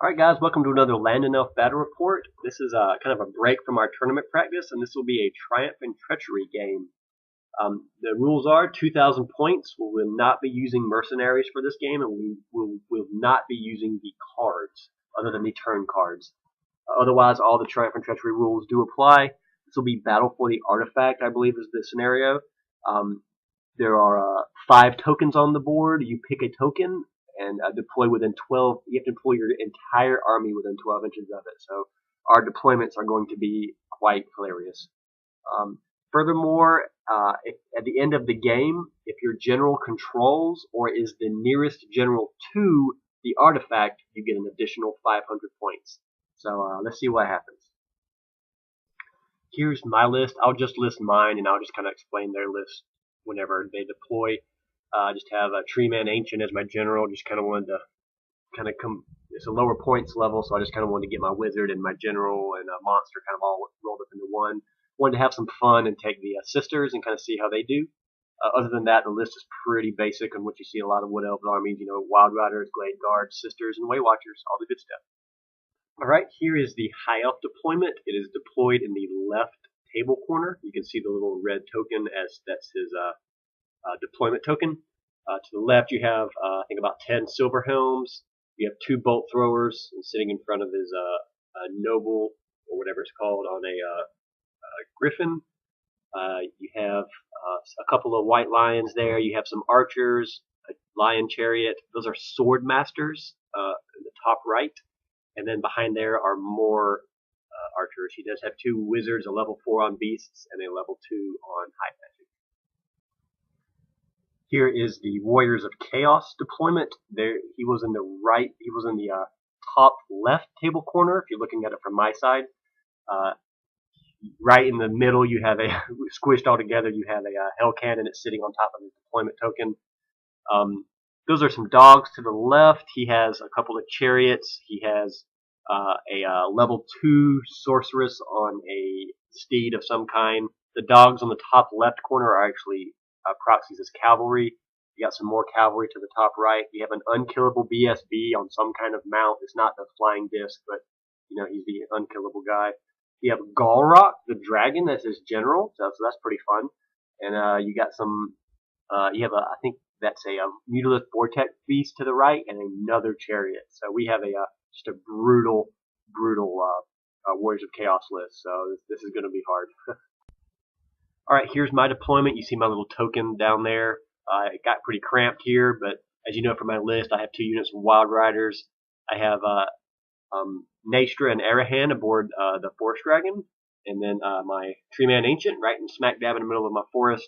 Alright guys, welcome to another Land and Elf Battle Report. This is kind of a break from our tournament practice, and this will be a Triumph and Treachery game. The rules are 2,000 points. We will not be using mercenaries for this game, and we will not be using the cards, other than the turn cards. Otherwise, all the Triumph and Treachery rules do apply. This will be Battle for the Artifact, I believe is the scenario. There are 5 tokens on the board. You pick a token and deploy within 12. You have to deploy your entire army within 12 inches of it. So our deployments are going to be quite hilarious. Furthermore, at the end of the game, if your general controls or is the nearest general to the artifact, you get an additional 500 points. So let's see what happens. Here's my list. I'll just list mine, and I'll just kind of explain their list whenever they deploy. I just have a Treeman Ancient as my general. Just kind of wanted to it's a lower points level, so I just kind of wanted to get my wizard and my general and a monster kind of all rolled up into one. Wanted to have some fun and take the sisters and kind of see how they do. Other than that, the list is pretty basic on what you see a lot of Wood Elves armies. You know, Wild Riders, Glade Guards, Sisters, and Way Watchers, all the good stuff. Alright, here is the High Elf deployment. It is deployed in the left table corner. You can see the little red token as that's his deployment token. To the left you have I think about 10 silver helms. You have 2 bolt throwers, and sitting in front of his noble or whatever it's called on a griffin. You have a couple of white lions there. You have some archers, a lion chariot. Those are sword masters in the top right, and then behind there are more archers. He does have 2 wizards, a level 4 on beasts and a level 2 on high magic. Here is the Warriors of Chaos deployment. There, he was in the right. He was in the top left table corner. If you're looking at it from my side, right in the middle, you have a squished all together. You have a hell cannon. It's sitting on top of his deployment token. Those are some dogs to the left. He has a couple of chariots. He has a level 2 sorceress on a steed of some kind. The dogs on the top left corner are actually proxies as cavalry. You got some more cavalry to the top right. You have an unkillable BSB on some kind of mount. It's not the flying disc, but you know, he's the unkillable guy. You have Galrock, the dragon, as his general, so that's pretty fun. And you got some. You have I think that's a Mutalith Vortex beast to the right, and another chariot. So we have just a brutal Warriors of Chaos list. So this is going to be hard. Alright, here's my deployment. You see my little token down there. It got pretty cramped here, but as you know from my list, I have 2 units of Wild Riders. I have Nastra and Arahan aboard the Forest Dragon, and then my Treeman Ancient right in smack dab in the middle of my forest.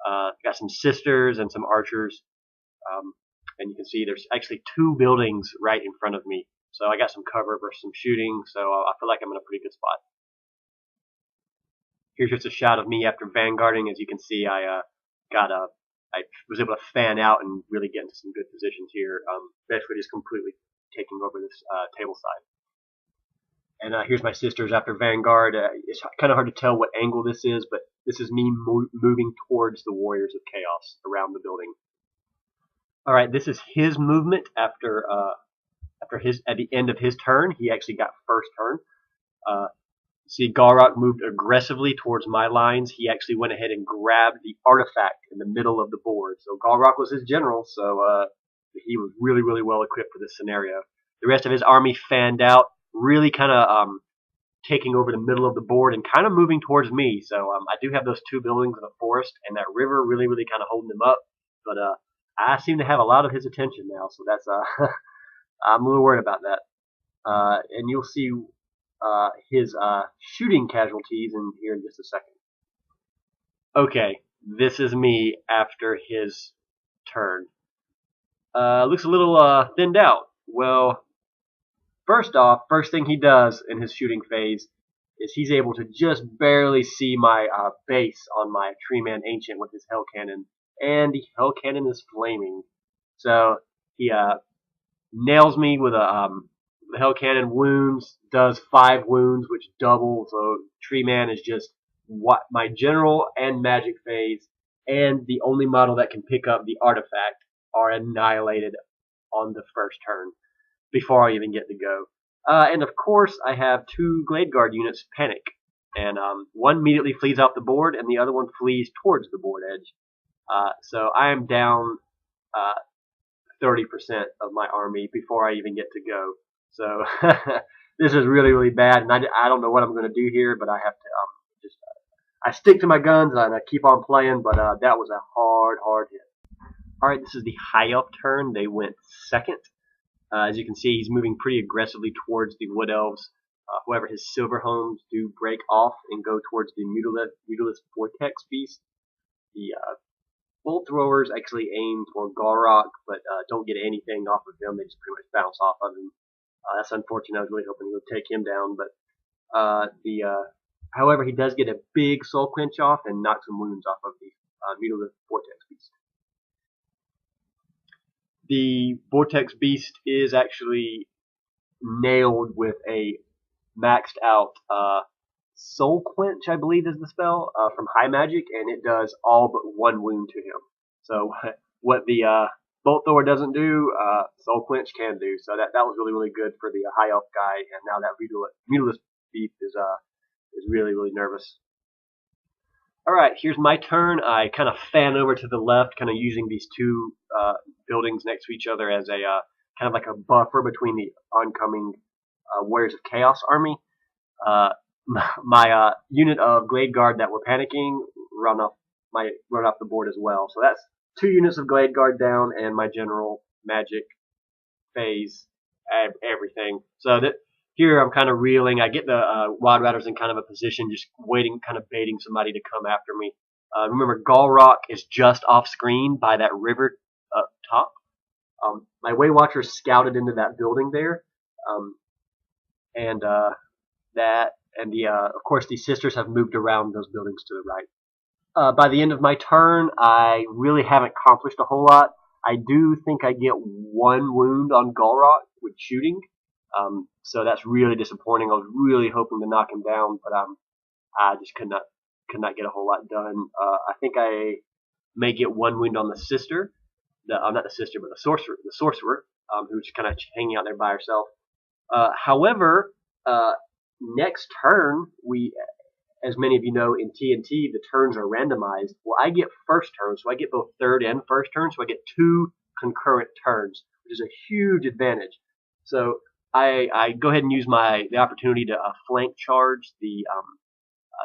Got some Sisters and some Archers, and you can see there's actually 2 buildings right in front of me. So I got some cover versus some shooting, so I feel like I'm in a pretty good spot. Here's just a shot of me after vanguarding. As you can see, I was able to fan out and really get into some good positions here. Basically, just completely taking over this table side. And here's my Sisters after vanguard. It's kind of hard to tell what angle this is, but this is me moving towards the Warriors of Chaos around the building. All right, this is his movement after at the end of his turn. He actually got first turn. See, Galrock moved aggressively towards my lines. He actually went ahead and grabbed the artifact in the middle of the board. So Galrock was his general, so he was really well equipped for this scenario. The rest of his army fanned out, really kind of taking over the middle of the board and kind of moving towards me. So I do have those 2 buildings in the forest, and that river really kind of holding him up. But I seem to have a lot of his attention now, so that's I'm a little worried about that. And you'll see his shooting casualties in here in just a second. Okay, this is me after his turn. Looks a little thinned out. Well, first thing he does in his shooting phase is he's able to just barely see my base on my Treeman Ancient with his hell cannon, and the hell cannon is flaming. So he nails me with the hell cannon. Wounds, does 5 wounds, which double. So Treeman is just what my general and magic phase, and the only model that can pick up the artifact are annihilated on the first turn. before I even get to go. And of course, I have two Glade Guard units panic, and one immediately flees off the board, and the other one flees towards the board edge. So I am down 30% of my army before I even get to go. So this is really, really bad, and I don't know what I'm going to do here, but I have to just I stick to my guns and I keep on playing. But that was a hard hit. All right, this is the High Elf turn. They went second. As you can see, he's moving pretty aggressively towards the Wood Elves. However, his Silver Homes do break off and go towards the Mutalisk Vortex Beast. The Bolt Throwers actually aim for Galrock, but don't get anything off of him. They just pretty much bounce off of him. That's unfortunate. I was really hoping he would take him down, but however, he does get a big Soul Quench off and knock some wounds off of the Mutalisk Vortex Beast. The Vortex Beast is actually nailed with a maxed out Soul Quench, I believe is the spell, from High Magic, and it does all but one wound to him. So what the Bolt Thrower doesn't do, Soul Quench can do. So that was really, really good for the High Elf guy, and now that Mutalisk Beast is really, really nervous. Alright, here's my turn. I kind of fan over to the left, kind of using these two buildings next to each other as a kind of like a buffer between the oncoming Warriors of Chaos army. My unit of Glade Guard that were panicking run off the board as well. So that's 2 units of Glade Guard down, and my general magic phase everything. So that here I'm kind of reeling. I get the Wild Riders in kind of a position, just waiting, kind of baiting somebody to come after me. Remember, Galrock is just off screen by that river up top. My Way Watchers scouted into that building there, and of course the sisters have moved around those buildings to the right. By the end of my turn, I really haven't accomplished a whole lot. I do think I get 1 wound on Galrock with shooting, so that's really disappointing. I was really hoping to knock him down, but I just could not get a whole lot done. I think I may get 1 wound on the sister, not the sister, but the sorcerer, who's kind of hanging out there by herself. However, next turn, as many of you know, in TNT, the turns are randomized. Well, I get first turn, so I get both third and first turn, so I get 2 concurrent turns, which is a huge advantage. So I go ahead and use the opportunity to flank charge the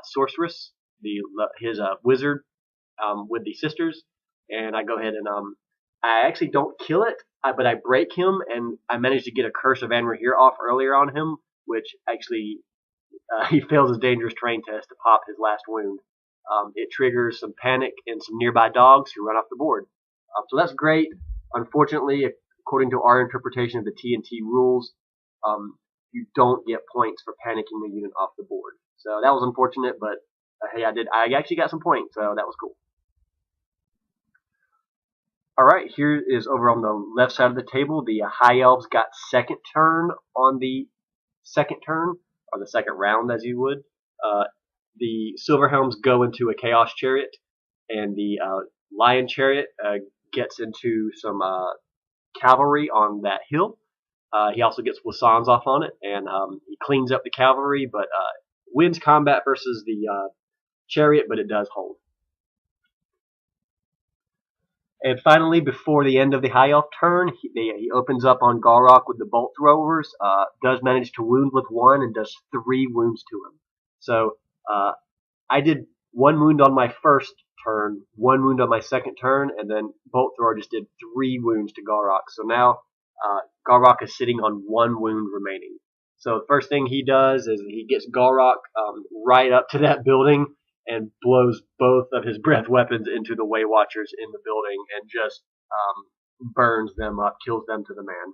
sorceress, his wizard, with the sisters, and I go ahead and I actually don't kill it, but I break him, and I managed to get a Curse of Anrahir off earlier on him, which actually he fails his dangerous terrain test to pop his last wound. It triggers some panic and some nearby dogs who run off the board. So that's great. Unfortunately, according to our interpretation of the TNT rules, you don't get points for panicking the unit off the board. So that was unfortunate, but hey, I actually got some points, so that was cool. Alright, here is over on the left side of the table. The High Elves got second turn on the second turn, or the second round as you would. The Silver Helms go into a Chaos Chariot, and the Lion Chariot gets into some cavalry on that hill. He also gets Wassans off on it, and he cleans up the cavalry, but wins combat versus the chariot, but it does hold. And finally, before the end of the High Elf turn, he opens up on Galrock with the Bolt Throwers, does manage to wound with 1, and does 3 wounds to him. So I did 1 wound on my first turn, 1 wound on my second turn, and then Bolt Thrower just did 3 wounds to Galrock. So now Galrock is sitting on 1 wound remaining. So the first thing he does is he gets Galrock right up to that building and blows both of his breath weapons into the Way Watchers in the building and just burns them up, kills them to the man.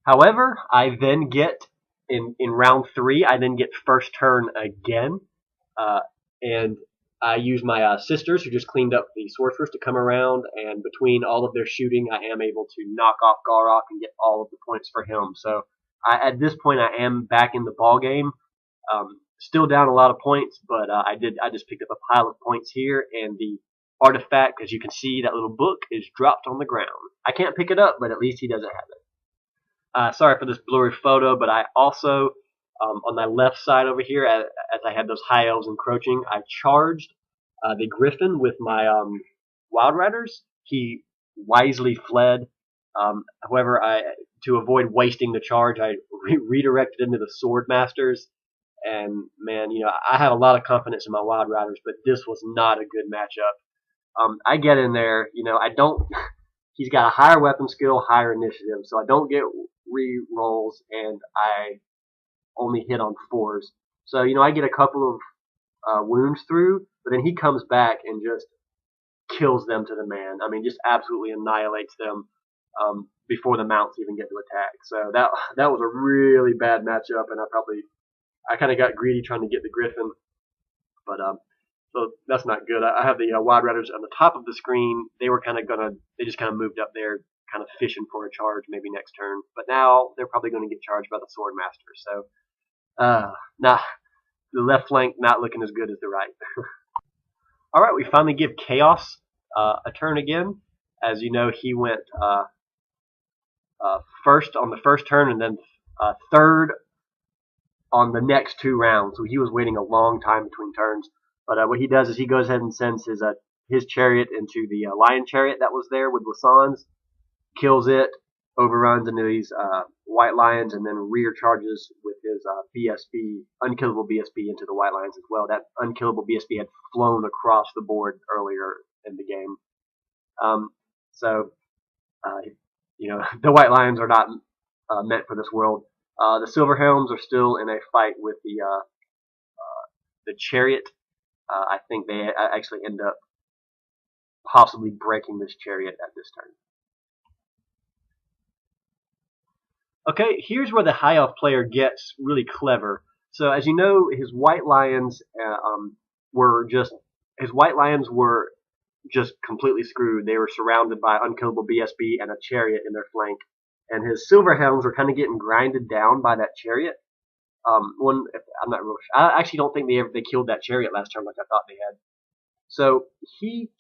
However, I then get, in round 3, I then get first turn again, and I use my sisters, who just cleaned up the sorcerers, to come around, and between all of their shooting, I am able to knock off Galrock and get all of the points for him. So at this point, I am back in the ball game. Still down a lot of points, but I just picked up a pile of points here, and the artifact, as you can see, that little book is dropped on the ground. I can't pick it up, but at least he doesn't have it. Sorry for this blurry photo, but I also, on my left side over here, as I had those high elves encroaching, I charged the griffin with my wild riders. He wisely fled. However, to avoid wasting the charge, I redirected into the sword masters. And man, I have a lot of confidence in my wild riders, but this was not a good matchup. I get in there, I don't. He's got a higher weapon skill, higher initiative, so I don't get re-rolls, and I only hit on 4s. So I get a couple of wounds through, but then he comes back and just kills them to the man. I mean, just absolutely annihilates them before the mounts even get to attack. So that was a really bad matchup, and I kind of got greedy trying to get the griffin, but so that's not good. I have the Wild Riders on the top of the screen. They just kind of moved up there, kind of fishing for a charge maybe next turn. But now they're probably going to get charged by the Sword Master. So, not the left flank not looking as good as the right. All right, we finally give Chaos a turn again. As you know, he went first on the first turn and then third on the next 2 rounds. So he was waiting a long time between turns. But what he does is he goes ahead and sends his chariot into the lion chariot that was there with Lassans, kills it, overruns into these white lions, and then rear charges with his BSB, unkillable BSB, into the white lions as well. That unkillable BSB had flown across the board earlier in the game. So the white lions are not meant for this world. The Silver Helms are still in a fight with the chariot. I think they actually end up possibly breaking this chariot at this turn. Okay, here's where the High Elf player gets really clever. So as you know, his white lions were just completely screwed. They were surrounded by unkillable BSB and a chariot in their flank, and his Silver Helms were kind of getting grinded down by that chariot. I'm not real sure. I actually don't think they killed that chariot last turn like I thought they had. So he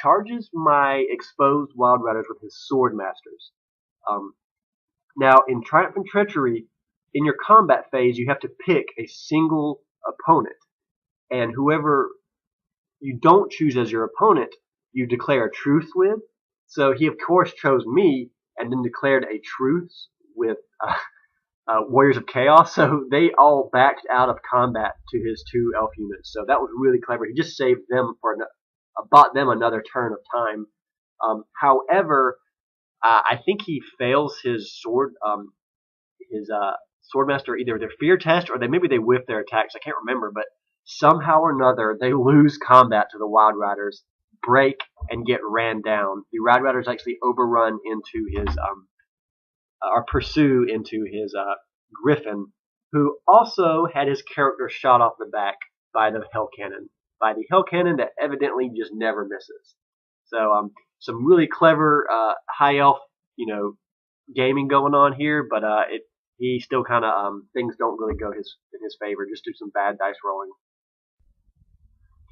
charges my exposed Wild Riders with his Sword Masters. Now, in Triumph and Treachery, in your combat phase, you have to pick a single opponent, and whoever you don't choose as your opponent, you declare a truce with. So he, of course, chose me, and then declared a truce with Warriors of Chaos, so they all backed out of combat to his 2 elf units. So that was really clever. He just saved them bought them another turn of time. However, I think he fails his swordmaster, either their fear test or maybe they whiff their attacks. I can't remember, but somehow or another they lose combat to the Wild Riders, break, and get ran down. The Wild Riders actually overrun into his or pursue into his griffin, who also had his character shot off the back by the hell cannon, that evidently just never misses. So some really clever high elf, gaming going on here, but he still kind of things don't really go in his favor. Just do some bad dice rolling.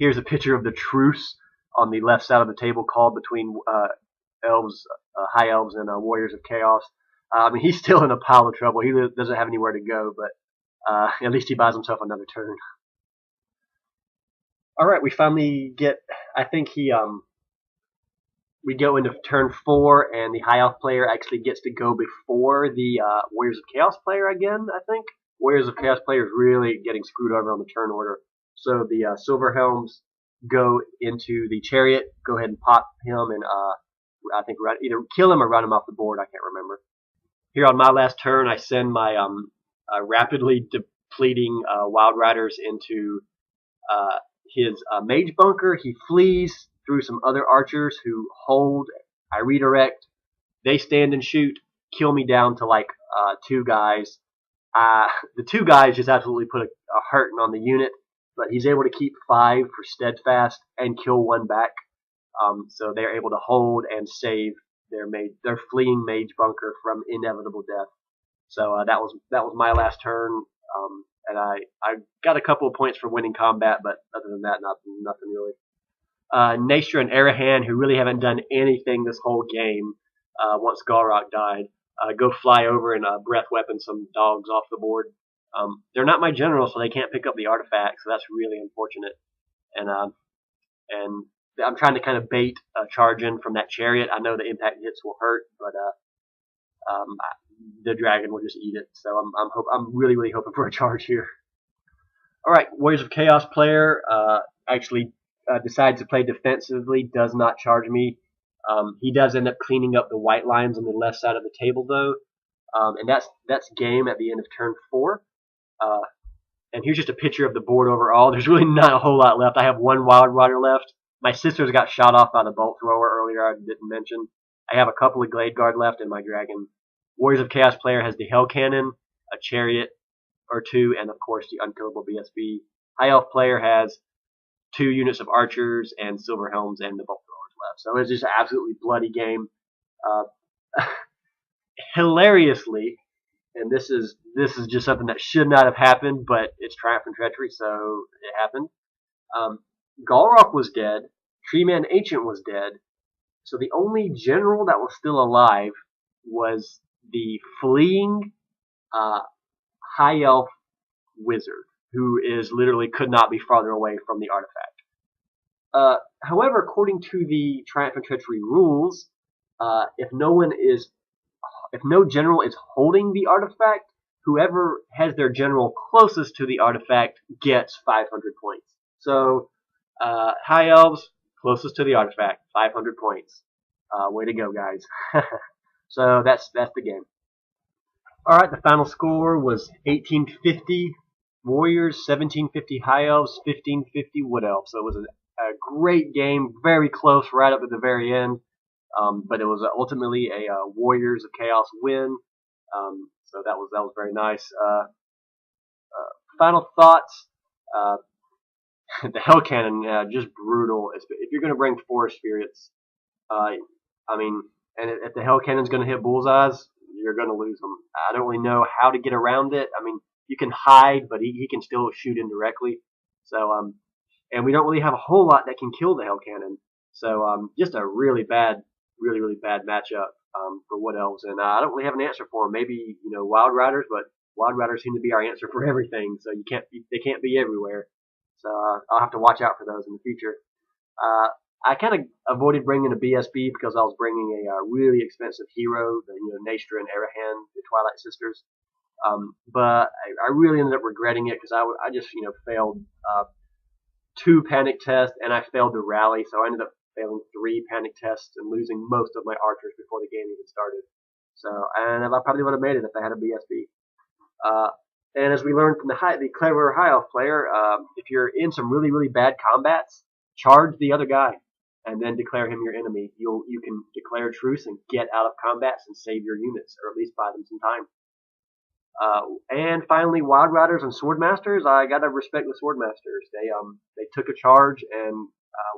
Here's a picture of the truce on the left side of the table called between elves, high elves, and Warriors of Chaos. I mean, he's still in a pile of trouble. He doesn't have anywhere to go, but at least he buys himself another turn. All right, we finally get. I think we go into turn 4, and the High Elf player actually gets to go before the Warriors of Chaos player again. I think Warriors of Chaos player is really getting screwed over on the turn order. So the Silver Helms go into the chariot, go ahead and pop him, and I think either kill him or run him off the board. I can't remember. Here on my last turn, I send my rapidly depleting Wild Riders into his mage bunker. He flees through some other archers who hold. I redirect. They stand and shoot, kill me down to like 2 guys. The 2 guys just absolutely put a hurting on the unit, but he's able to keep 5 for steadfast and kill 1 back. So they're able to hold and save their fleeing mage bunker from inevitable death. So that was my last turn, and I got a couple of points for winning combat, but other than that, nothing really. Nastra and Arahan, who really haven't done anything this whole game once Galrock died, go fly over and breath weapon some dogs off the board. They're not my general, so they can't pick up the artifact, so that's really unfortunate. And I'm trying to kind of bait a charge in from that chariot. I know the impact hits will hurt, but the dragon will just eat it. So I'm really hoping for a charge here. All right, Warriors of Chaos player actually decides to play defensively, does not charge me. He does end up cleaning up the white lines on the left side of the table, though, and that's game at the end of turn 4. And here's just a picture of the board overall. There's really not a whole lot left. I have one Wild Rider left. My sisters got shot off by the bolt thrower earlier. I didn't mention. I have a couple of Glade Guard left in my dragon. Warriors of Chaos player has the Hell Cannon, a chariot or 2, and of course the unkillable BSB. High Elf player has 2 units of archers and silver helms and the bolt throwers left. So it's just an absolutely bloody game. Hilariously, and this is just something that should not have happened, but it's Triumph and Treachery, so it happened. Galrock was dead. Treeman Ancient was dead. So the only general that was still alive was the fleeing High Elf Wizard, who is literally could not be farther away from the artifact. However, according to the Triumph and Treachery rules, if no general is holding the artifact, whoever has their general closest to the artifact gets 500 points. So, High Elves, closest to the artifact, 500 points. Way to go, guys. So that's the game. Alright, the final score was 1850 Warriors, 1750 High Elves, 1550 Wood Elves. So it was a great game, very close right up at the very end. But it was ultimately a Warriors of Chaos win. So that was very nice. Final thoughts. The Hell Cannon, just brutal. If you're going to bring Forest Spirits, I mean, and if the Hell Cannon's going to hit bullseyes, you're going to lose them. I don't really know how to get around it. I mean, you can hide, but he can still shoot indirectly. So, and we don't really have a whole lot that can kill the Hell Cannon. So, just a really bad matchup for Wood Elves, and I don't really have an answer for them. Maybe Wild Riders, but Wild Riders seem to be our answer for everything. So they can't be everywhere. So I'll have to watch out for those in the future. I kind of avoided bringing a BSB because I was bringing a really expensive hero, the Nastra and Arahan, the Twilight Sisters. But I really ended up regretting it because I just failed 2 panic tests and I failed the rally, so I ended up failing 3 panic tests and losing most of my archers before the game even started. So, and I probably would have made it if I had a BSB. And as we learned from the clever High Elf player, if you're in some really bad combats, charge the other guy and then declare him your enemy. You can declare truce and get out of combats and save your units, or at least buy them some time. And finally, Wild Riders and Swordmasters. I gotta respect the Swordmasters. They took a charge and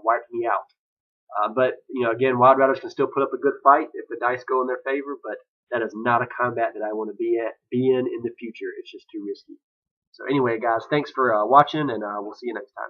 wiped me out. But again, Wild Riders can still put up a good fight if the dice go in their favor. But that is not a combat that I want to be in the future. It's just too risky. So anyway, guys, thanks for watching, and we'll see you next time.